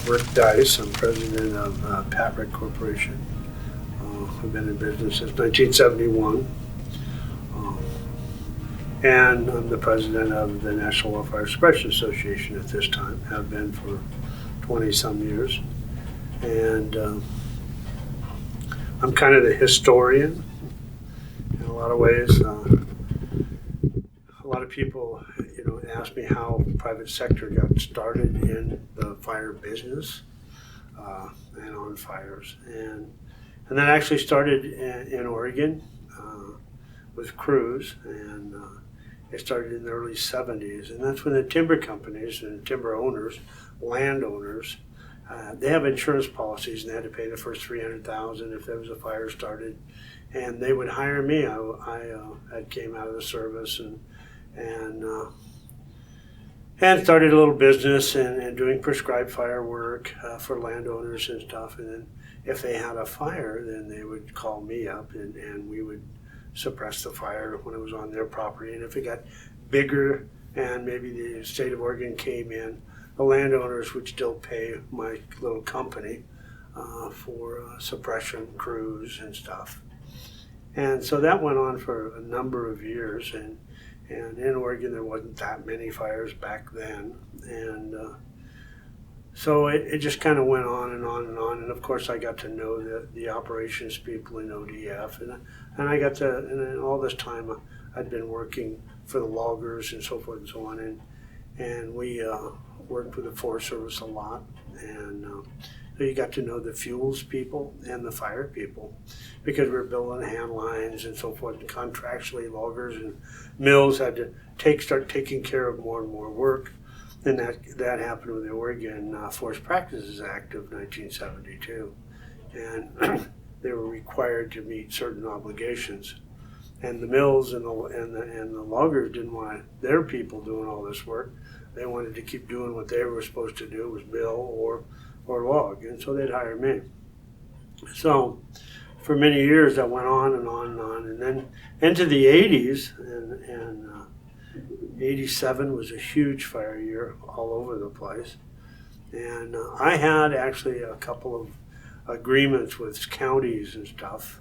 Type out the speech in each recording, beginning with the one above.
Rick Dice. I'm president of Patrick Corporation. I've been in business since 1971. And I'm the president of the National Wildfire Suppression Association at this time. Have been for 20-some years. And I'm kind of the historian in a lot of ways. A lot of people, ask me how the private sector got started in the fire business and on fires. And that actually started in Oregon with crews, and it started in the early 70s. And that's when the timber companies and timber owners, landowners, they have insurance policies, and they had to pay the first $300,000 if there was a fire started. And they would hire me. I came out of the service and started a little business and doing prescribed fire work for landowners and stuff. And then if they had a fire, then they would call me up and we would suppress the fire when it was on their property. And if it got bigger and maybe the state of Oregon came in, the landowners would still pay my little company for suppression crews and stuff. And so that went on for a number of years. And in Oregon, there wasn't that many fires back then. And so it just kind of went on and on and on. And of course, I got to know the operations people in ODF. And I got to, and then all this time, I'd been working for the loggers and so forth and so on. And we worked with the Forest Service a lot. And so you got to know the fuels people and the fire people, because we were building hand lines and so forth, and contractually loggers and mills had to start taking care of more and more work. And that happened with the Oregon Forest Practices Act of 1972. And they were required to meet certain obligations. And the mills and the loggers didn't want their people doing all this work. They wanted to keep doing what they were supposed to do, was mill or log, and so they'd hire me. So for many years that went on and on and on, and then into the 80s, and 87 was a huge fire year all over the place. And I had actually a couple of agreements with counties and stuff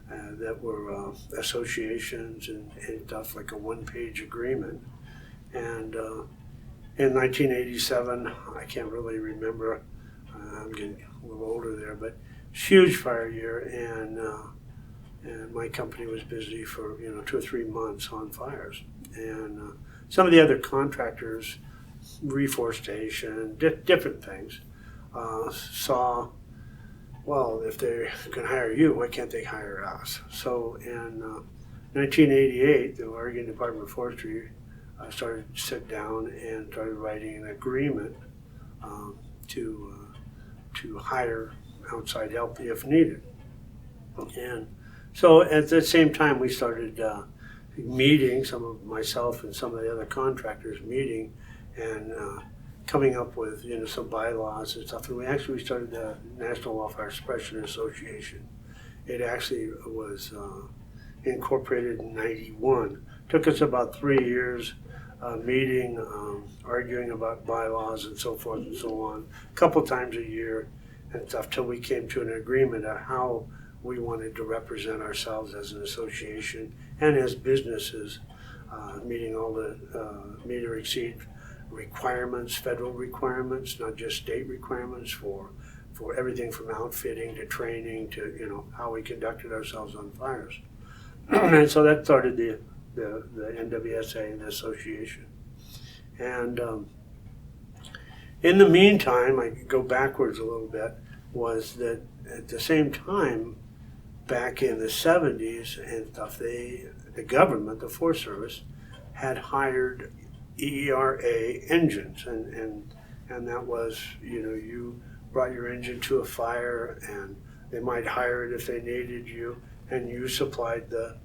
that were associations and stuff, like a one-page agreement. And in 1987, I can't really remember, I'm getting a little older there, but huge fire year, and my company was busy for 2 or 3 months on fires. And some of the other contractors, reforestation, different things, saw, well, if they can hire you, why can't they hire us? So in 1988, the Oregon Department of Forestry started to sit down and started writing an agreement to hire outside help if needed. And so at the same time, we started meeting, some of myself and some of the other contractors meeting and coming up with some bylaws and stuff. And we started the National Wildfire Suppression Association. It actually was incorporated in '91. Took us about 3 years meeting, arguing about bylaws and so forth and so on, a couple times a year and stuff, till we came to an agreement on how we wanted to represent ourselves as an association and as businesses, meeting all the meet or exceed requirements, federal requirements, not just state requirements for everything from outfitting to training to how we conducted ourselves on fires. And so that started the NWSA, the association. And in the meantime, I go backwards a little bit, was that at the same time, back in the 70s and stuff, the government, the Forest Service, had hired ERA engines, and that was, you brought your engine to a fire, and they might hire it if they needed you, and you supplied the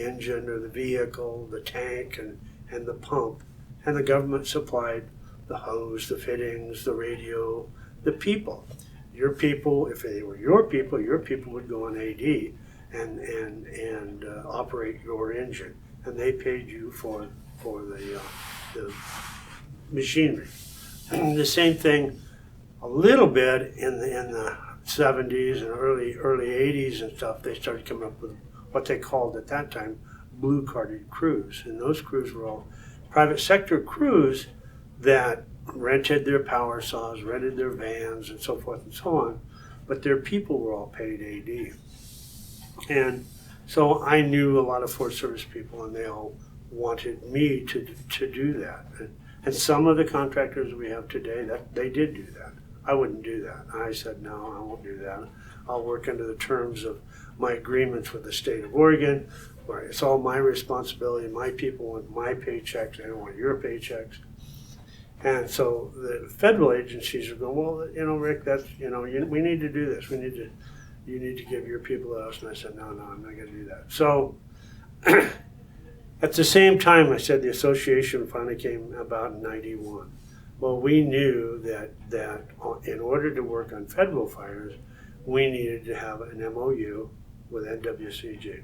engine or the vehicle, the tank, and the pump, and the government supplied the hose, the fittings, the radio, the people. Your people, if they were your people would go on AD and operate your engine, and they paid you for the machinery. The same thing a little bit in the 70s and early 80s and stuff, they started coming up with what they called at that time blue carded crews. And those crews were all private sector crews that rented their power saws, rented their vans, and so forth and so on. But their people were all paid AD. And so I knew a lot of Forest Service people, and they all wanted me to do that. And some of the contractors we have today, that they did do that. I wouldn't do that. I said, no, I won't do that. I'll work under the terms of my agreements with the state of Oregon, where it's all my responsibility. My people want my paychecks. They don't want your paychecks. And so the federal agencies are going, well, Rick, that's, we need to do this. You need to give your people to us. And I said, no, I'm not going to do that. So at the same time, I said the association finally came about in 91. Well, we knew that in order to work on federal fires, we needed to have an MOU with NWCG.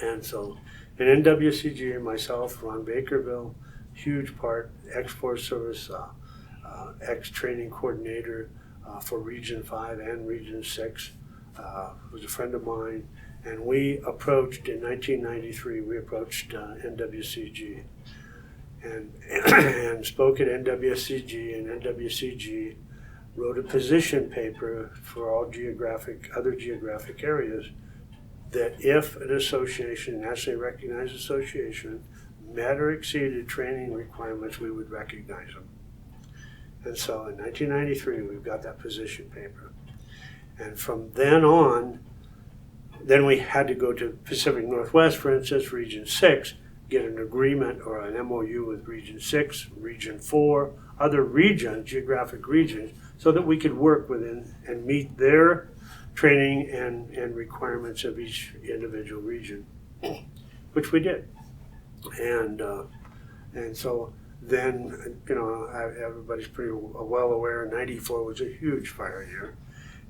And so in NWCG, myself, Ron Bakerville, huge part, ex-Forest Service, ex-training coordinator for Region 5 and Region 6, was a friend of mine. And we approached, in 1993, NWCG and spoke at NWCG, and NWCG wrote a position paper for all other geographic areas that if an association, nationally recognized association, met or exceeded training requirements, we would recognize them. And so in 1993, we've got that position paper. And from then on, then we had to go to Pacific Northwest, for instance, Region 6, get an agreement or an MOU with Region 6, Region 4, other regions, geographic regions, so that we could work within and meet their training and requirements of each individual region, which we did. And so then, everybody's pretty well aware, 94 was a huge fire year.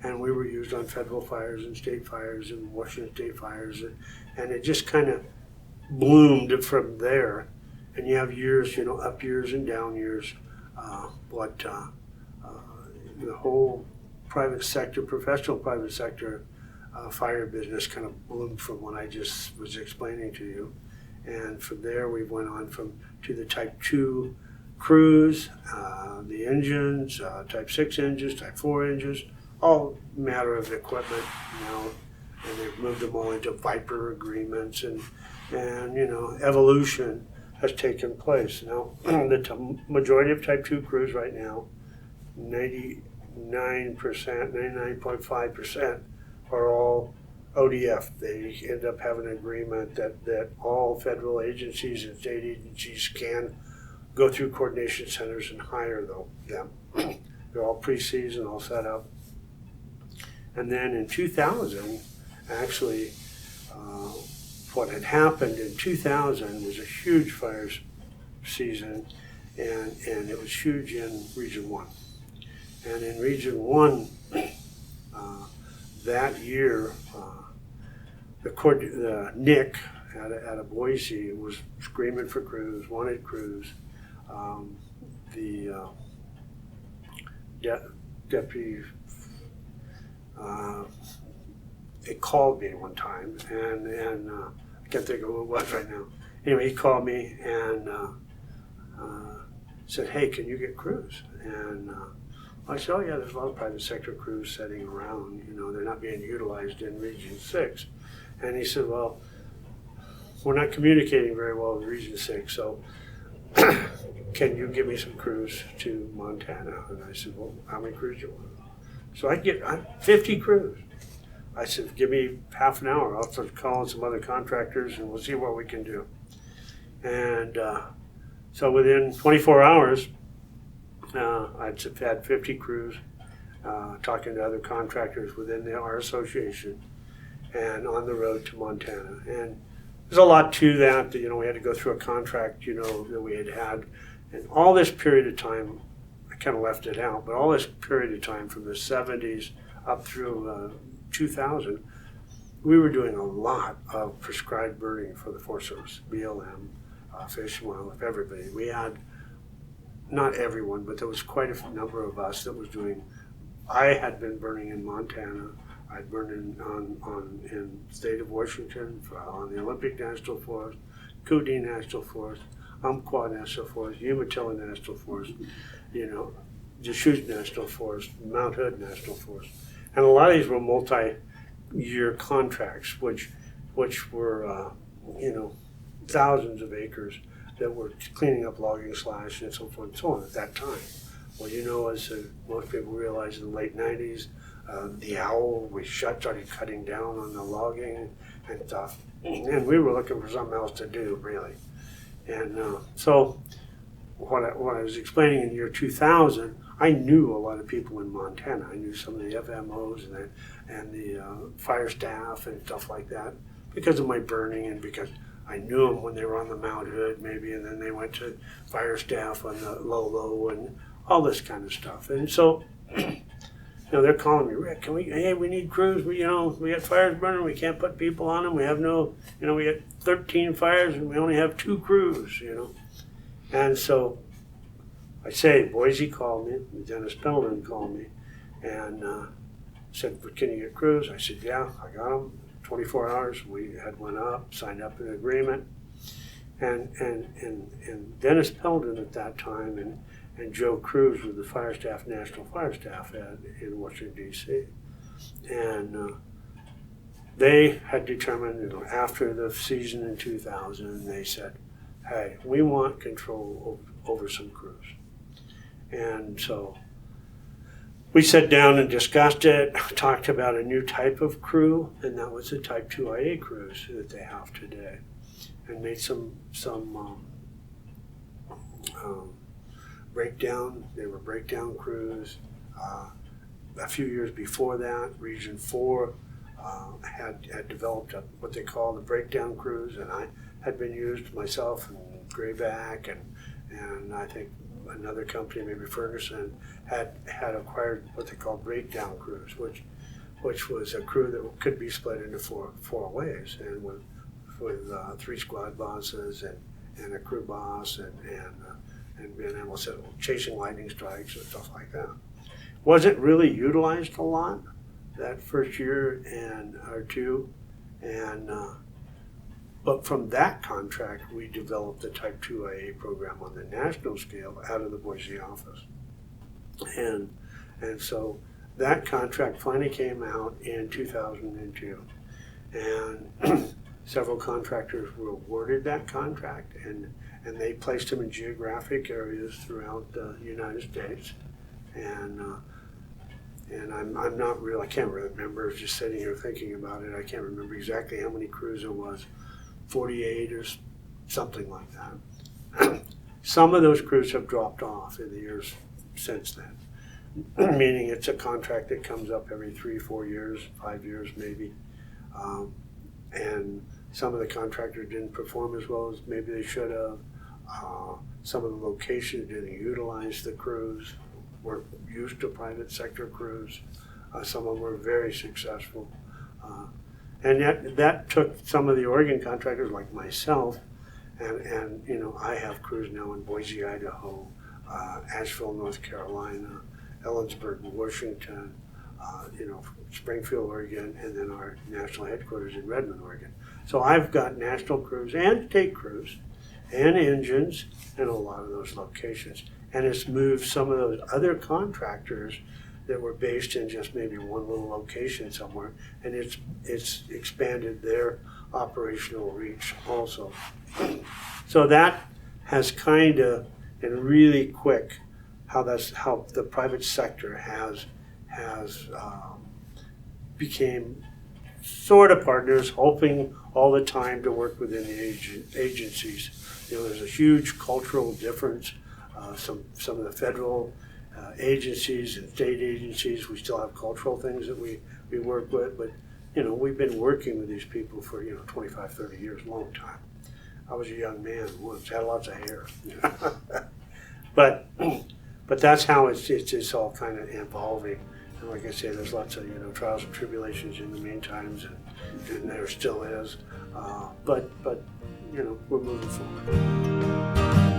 And we were used on federal fires and state fires and Washington state fires. And it just kind of bloomed from there. And you have years, up years and down years. But the whole private sector, professional private sector fire business kind of bloomed from what I just was explaining to you. And from there we went on to the Type 2 crews, the engines, Type 6 engines, Type 4 engines, all matter of equipment now, and they've moved them all into Viper agreements, and evolution has taken place. Now, the majority of Type 2 crews right now, 99.5% are all ODF. They end up having an agreement that all federal agencies and state agencies can go through coordination centers and hire them. They're all pre-seasoned, all set up. And then in 2000, actually, what had happened in 2000 was a huge fire season, and it was huge in Region 1. And in Region 1, that year, the NIC out of Boise was screaming for crews, wanted crews. The deputy, they called me one time, and I can't think of who it was right now. Anyway, he called me and said, hey, can you get crews? And I said, oh yeah, there's a lot of private sector crews sitting around, they're not being utilized in Region 6. And he said, well, we're not communicating very well with Region 6, so can you give me some crews to Montana? And I said, well, how many crews do you want? So I get 50 crews. I said, give me half an hour. I'll start calling some other contractors and we'll see what we can do. And so within 24 hours, I'd had 50 crews talking to other contractors within our association and on the road to Montana. And there's a lot to that. We had to go through a contract, that we had. And all this period of time, I kind of left it out, but all this period of time from the 70s up through 2000, we were doing a lot of prescribed burning for the Forest Service, BLM, Fish and Wildlife, everybody. We had not everyone, but there was quite a number of us that was doing. I had been burning in Montana. I'd burned in the state of Washington on the Olympic National Forest, Kootenai National Forest, Umpqua National Forest, Umatilla National Forest, Deschutes National Forest, Mount Hood National Forest, and a lot of these were multi-year contracts, which were thousands of acres that were cleaning up logging slash and so forth and so on at that time. Well, as most people realize, in the late 90s, the owl started cutting down on the logging and stuff, and we were looking for something else to do, really. And so what I was explaining in the year 2000, I knew a lot of people in Montana. I knew some of the FMOs and the fire staff and stuff like that because of my burning and because I knew them when they were on the Mount Hood maybe, and then they went to fire staff on the Lolo and all this kind of stuff. And so, they're calling me, Rick, we need crews. We got fires burning. We can't put people on them. We have we got 13 fires and we only have 2 crews, And so Boise called me, Dennis Pendleton called me and said, can you get crews? I said, yeah, I got them. 24 hours, we had went up, signed up an agreement. And Dennis Pendleton at that time and Joe Cruz were the National Fire Staff in Washington, D.C. And they had determined, after the season in 2000, they said, hey, we want control over some crews. And so we sat down and discussed it, talked about a new type of crew, and that was the Type 2IA crews that they have today, and made some breakdown. They were breakdown crews. A few years before that, Region 4 had developed what they call the breakdown crews, and I had been used myself and Grayback and I think another company, maybe Ferguson, had acquired what they call breakdown crews, which was a crew that could be split into four ways, and with 3 squad bosses and a crew boss and being able to chasing lightning strikes and stuff like that. Wasn't really utilized a lot that first year or two, and but from that contract, we developed the Type 2IA program on the national scale out of the Boise office. And so that contract finally came out in 2002. And several contractors were awarded that contract, and they placed them in geographic areas throughout the United States. And I'm not real, I can't remember, just sitting here thinking about it, I can't remember exactly how many crews it was. 48 or something like that. Some of those crews have dropped off in the years since then, meaning it's a contract that comes up every 3-4 years, 5 years maybe, and some of the contractors didn't perform as well as maybe they should have. Some of the locations didn't utilize the crews, were used to private sector crews. Some of them were very successful. And yet that took some of the Oregon contractors like myself, and I have crews now in Boise, Idaho, Asheville, North Carolina, Ellensburg, Washington, Springfield, Oregon, and then our national headquarters in Redmond, Oregon. So I've got national crews and state crews and engines in a lot of those locations. And it's moved some of those other contractors that were based in just maybe one little location somewhere, and it's expanded their operational reach also. So that has kind of been really quick how the private sector has became sort of partners, hoping all the time to work within the agencies. There's a huge cultural difference. Some of the federal agencies and state agencies, we still have cultural things that we work with, but we've been working with these people for 25, 30 years, a long time. I was a young man once, had lots of hair. But that's how it's all kind of evolving. And like I say, there's lots of trials and tribulations in the meantime, and there still is. But we're moving forward.